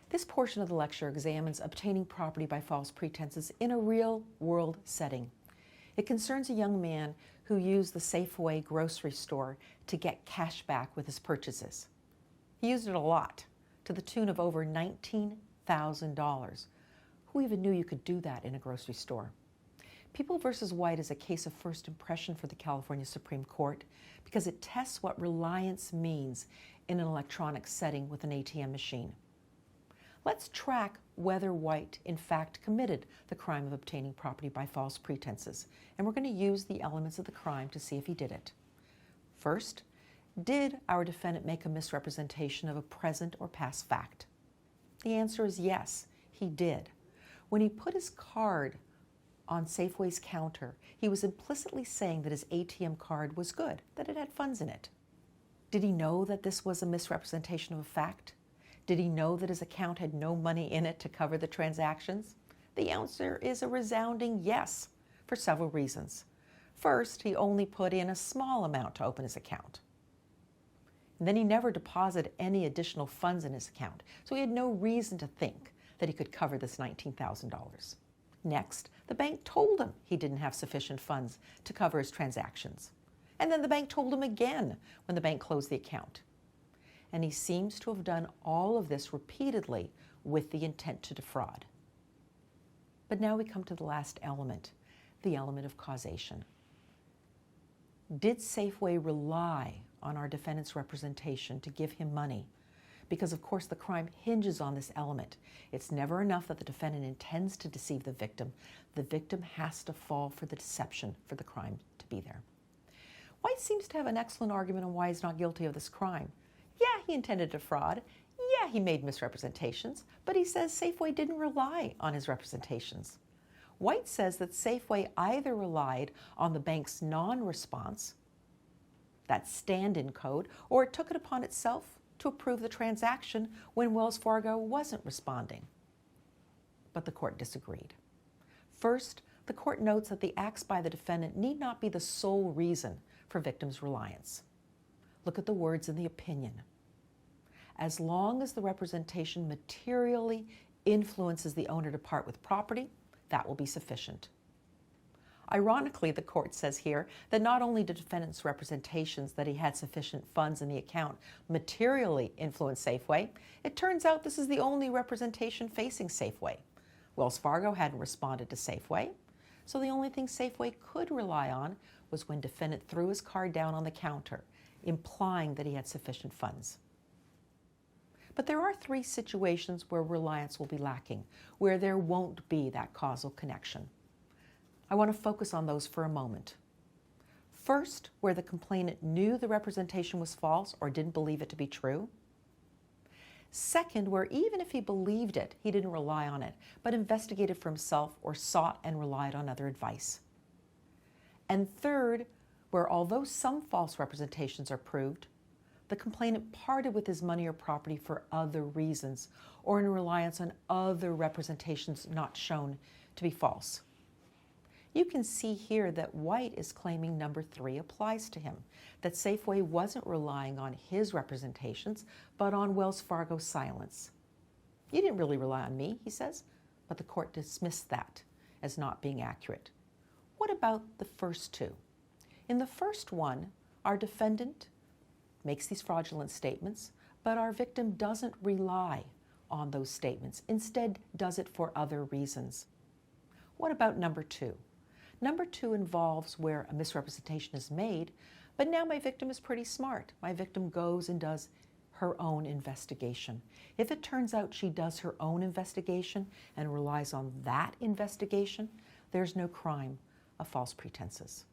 This portion of the lecture examines obtaining property by false pretenses in a real-world setting. It concerns a young man who used the Safeway grocery store to get cash back with his purchases. He used it a lot, to the tune of over $19,000. Who even knew you could do that in a grocery store? People v. White is a case of first impression for the California Supreme Court because it tests what reliance means in an electronic setting with an ATM machine. Let's track whether Whight in fact committed the crime of obtaining property by false pretenses, and we're going to use the elements of the crime to see if he did it. First, did our defendant make a misrepresentation of a present or past fact? The answer is yes, he did. When he put his card on Safeway's counter, he was implicitly saying that his ATM card was good, that it had funds in it. Did he know that this was a misrepresentation of a fact? Did he know that his account had no money in it to cover the transactions? The answer is a resounding yes, for several reasons. First, he only put in a small amount to open his account. And then he never deposited any additional funds in his account, so he had no reason to think that he could cover this $19,000. Next, the bank told him he didn't have sufficient funds to cover his transactions. And then the bank told him again when the bank closed the account. And he seems to have done all of this repeatedly with the intent to defraud. But now we come to the last element, the element of causation. Did Safeway rely on our defendant's representation to give him money? Because of course the crime hinges on this element. It's never enough that the defendant intends to deceive the victim. The victim has to fall for the deception for the crime to be there. White seems to have an excellent argument on why he's not guilty of this crime. Yeah, he intended to defraud. Yeah, he made misrepresentations, but he says Safeway didn't rely on his representations. White says that Safeway either relied on the bank's non-response, that stand-in code, or it took it upon itself to approve the transaction when Wells Fargo wasn't responding. But the court disagreed. First, the court notes that the acts by the defendant need not be the sole reason for victims' reliance. Look at the words in the opinion. As long as the representation materially influences the owner to part with property, that will be sufficient. Ironically, the court says here that not only did defendant's representations that he had sufficient funds in the account materially influence Safeway, it turns out this is the only representation facing Safeway. Wells Fargo hadn't responded to Safeway, so the only thing Safeway could rely on was when defendant threw his card down on the counter, implying that he had sufficient funds. But there are three situations where reliance will be lacking, where there won't be that causal connection. I want to focus on those for a moment. First, where the complainant knew the representation was false or didn't believe it to be true. Second, where even if he believed it, he didn't rely on it, but investigated for himself or sought and relied on other advice. And third, where although some false representations are proved, the complainant parted with his money or property for other reasons or in reliance on other representations not shown to be false. You can see here that White is claiming number 3 applies to him, that Safeway wasn't relying on his representations, but on Wells Fargo's silence. You didn't really rely on me, he says, but the court dismissed that as not being accurate. What about the first two? In the first one, our defendant makes these fraudulent statements, but our victim doesn't rely on those statements, instead does it for other reasons. What about number 2? Number 2 involves where a misrepresentation is made, but now my victim is pretty smart. My victim goes and does her own investigation. If it turns out she does her own investigation and relies on that investigation, there's no crime of false pretenses.